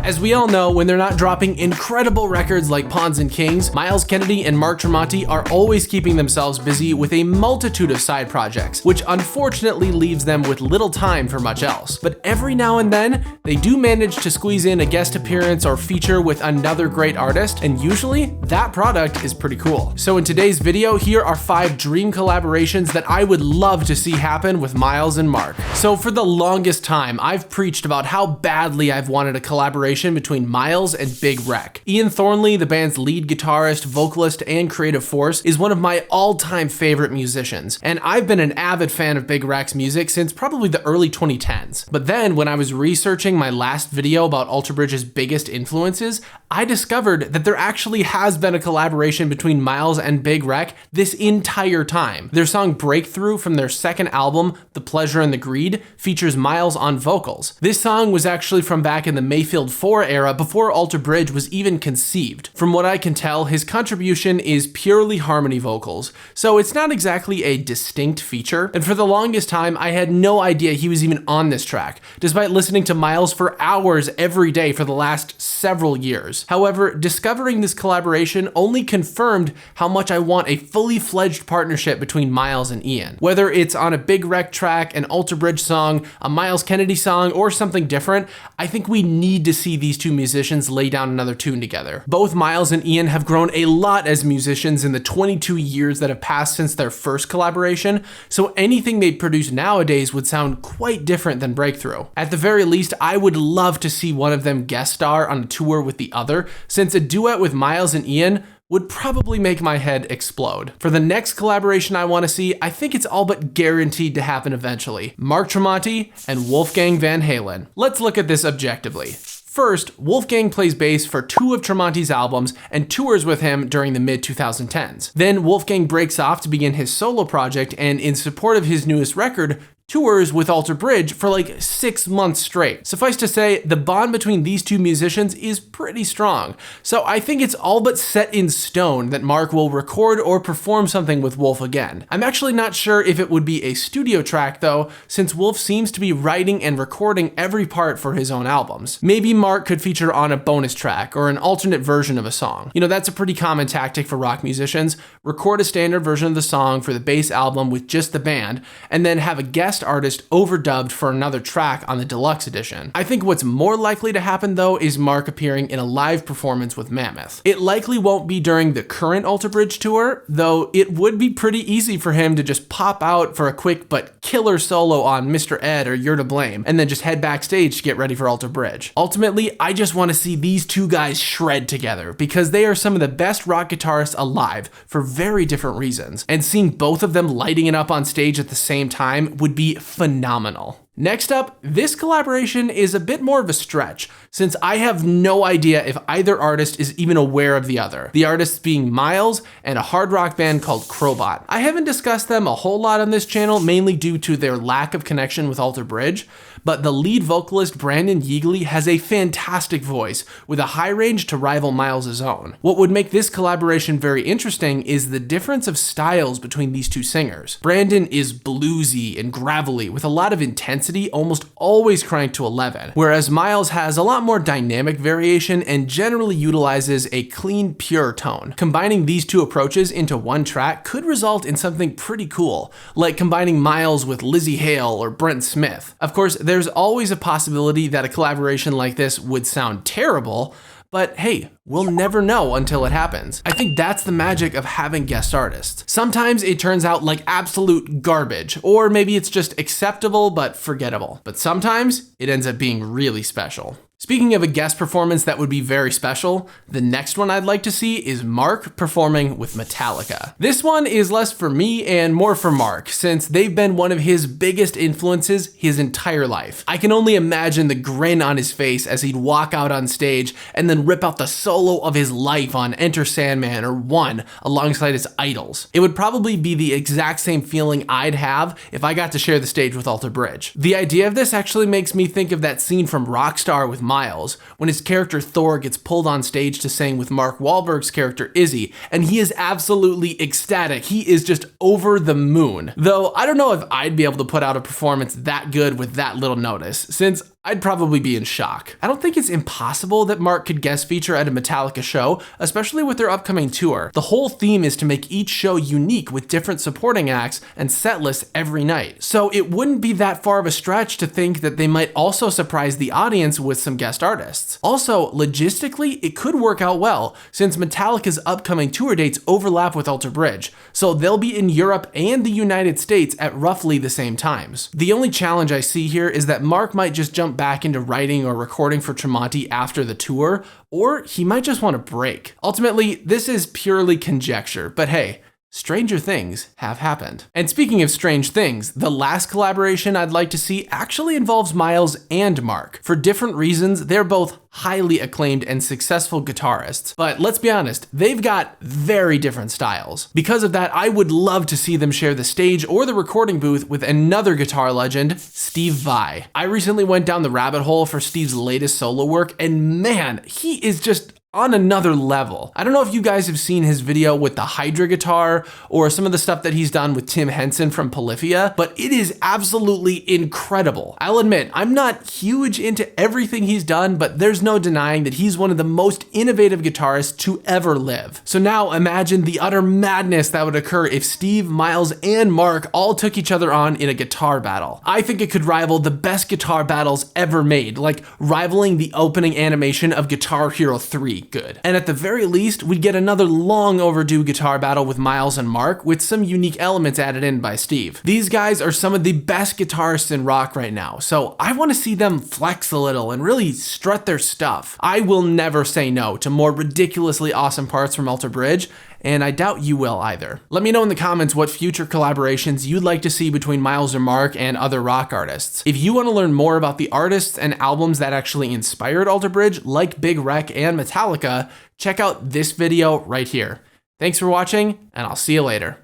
As we all know, when they're not dropping incredible records like Pawns and Kings, Myles Kennedy and Mark Tremonti are always keeping themselves busy with a multitude of side projects, which unfortunately leaves them with little time for much else. But every now and then, they do manage to squeeze in a guest appearance or feature with another great artist, and usually that product is pretty cool. So in today's video, here are 5 dream collaborations that I would love to see happen with Myles and Mark. So for the longest time, I've preached about how badly I've wanted a collaboration between Myles and Big Rec. Ian Thornley, the band's lead guitarist, vocalist, and creative force, is one of my all-time favorite musicians, and I've been an avid fan of Big Rec's music since probably the early 2010s. But then, when I was researching my last video about Alter Bridge's biggest influences, I discovered that there actually has been a collaboration between Myles and Big Rec this entire time. Their song Breakthrough from their second album, The Pleasure and the Greed, features Myles on vocals. This song was actually from back in the Mayfield 4 era before Alter Bridge was even conceived. From what I can tell, his contribution is purely harmony vocals, so it's not exactly a distinct feature, and for the longest time I had no idea he was even on this track, despite listening to Myles for hours every day for the last several years. However, discovering this collaboration only confirmed how much I want a fully fledged partnership between Myles and Ian. Whether it's on a Big Rec track, an Alter Bridge song, a Myles Kennedy song, or something different, I think we need to see these two musicians lay down another tune together. Both Myles and Ian have grown a lot as musicians in the 22 years that have passed since their first collaboration, so anything they produce nowadays would sound quite different than Breakthrough. At the very least, I would love to see one of them guest star on a tour with the other, since a duet with Myles and Ian would probably make my head explode. For the next collaboration I want to see, I think it's all but guaranteed to happen eventually. Mark Tremonti and Wolfgang Van Halen. Let's look at this objectively. First, Wolfgang plays bass for 2 of Tremonti's albums and tours with him during the mid-2010s. Then Wolfgang breaks off to begin his solo project, and in support of his newest record, tours with Alter Bridge for like 6 months straight. Suffice to say, the bond between these two musicians is pretty strong, so I think it's all but set in stone that Mark will record or perform something with Wolf again. I'm actually not sure if it would be a studio track though, since Wolf seems to be writing and recording every part for his own albums. Maybe Mark could feature on a bonus track or an alternate version of a song. You know, that's a pretty common tactic for rock musicians. Record a standard version of the song for the base album with just the band, and then have a guest artist overdubbed for another track on the deluxe edition. I think what's more likely to happen though is Mark appearing in a live performance with Mammoth. It likely won't be during the current Alter Bridge tour, though it would be pretty easy for him to just pop out for a quick but killer solo on Mr. Ed or You're to Blame, and then just head backstage to get ready for Alter Bridge. Ultimately, I just want to see these two guys shred together, because they are some of the best rock guitarists alive for very different reasons, and seeing both of them lighting it up on stage at the same time would be phenomenal. Next up, this collaboration is a bit more of a stretch, since I have no idea if either artist is even aware of the other. The artists being Myles and a hard rock band called Crobot. I haven't discussed them a whole lot on this channel, mainly due to their lack of connection with Alter Bridge, but the lead vocalist Brandon Yeagley has a fantastic voice with a high range to rival Myles' own. What would make this collaboration very interesting is the difference of styles between these two singers. Brandon is bluesy and gravelly with a lot of intensity, almost always cranked to 11, whereas Myles has a lot more dynamic variation and generally utilizes a clean, pure tone. Combining these two approaches into one track could result in something pretty cool, like combining Myles with Lizzie Hale or Brent Smith. Of course, there's always a possibility that a collaboration like this would sound terrible, but hey, we'll never know until it happens. I think that's the magic of having guest artists. Sometimes it turns out like absolute garbage, or maybe it's just acceptable but forgettable. But sometimes it ends up being really special. Speaking of a guest performance that would be very special, the next one I'd like to see is Mark performing with Metallica. This one is less for me and more for Mark, since they've been one of his biggest influences his entire life. I can only imagine the grin on his face as he'd walk out on stage and then rip out the solo of his life on Enter Sandman or One alongside his idols. It would probably be the exact same feeling I'd have if I got to share the stage with Alter Bridge. The idea of this actually makes me think of that scene from Rockstar with Miles, when his character Thor gets pulled on stage to sing with Mark Wahlberg's character Izzy, and he is absolutely ecstatic. He is just over the moon. Though I don't know if I'd be able to put out a performance that good with that little notice, since I'd probably be in shock. I don't think it's impossible that Mark could guest feature at a Metallica show, especially with their upcoming tour. The whole theme is to make each show unique with different supporting acts and set lists every night. So it wouldn't be that far of a stretch to think that they might also surprise the audience with some guest artists. Also, logistically, it could work out well, since Metallica's upcoming tour dates overlap with Alter Bridge, so they'll be in Europe and the United States at roughly the same times. The only challenge I see here is that Mark might just jump back into writing or recording for Tremonti after the tour, or he might just want a break. Ultimately, this is purely conjecture, but hey, stranger things have happened. And speaking of strange things, the last collaboration I'd like to see actually involves Miles and Mark. For different reasons, they're both highly acclaimed and successful guitarists, but let's be honest, they've got very different styles. Because of that, I would love to see them share the stage or the recording booth with another guitar legend, Steve Vai. I recently went down the rabbit hole for Steve's latest solo work, and man, he is just on another level. I don't know if you guys have seen his video with the Hydra guitar or some of the stuff that he's done with Tim Henson from Polyphia, but it is absolutely incredible. I'll admit, I'm not huge into everything he's done, but there's no denying that he's one of the most innovative guitarists to ever live. So now imagine the utter madness that would occur if Steve, Miles, and Mark all took each other on in a guitar battle. I think it could rival the best guitar battles ever made, like rivaling the opening animation of Guitar Hero 3. Good. And at the very least, we'd get another long overdue guitar battle with Miles and Mark with some unique elements added in by Steve. These guys are some of the best guitarists in rock right now, so I want to see them flex a little and really strut their stuff. I will never say no to more ridiculously awesome parts from Alter Bridge, and I doubt you will either. Let me know in the comments what future collaborations you'd like to see between Miles or Mark and other rock artists. If you want to learn more about the artists and albums that actually inspired Alter Bridge, like Big Wreck and Metallica, check out this video right here. Thanks for watching, and I'll see you later.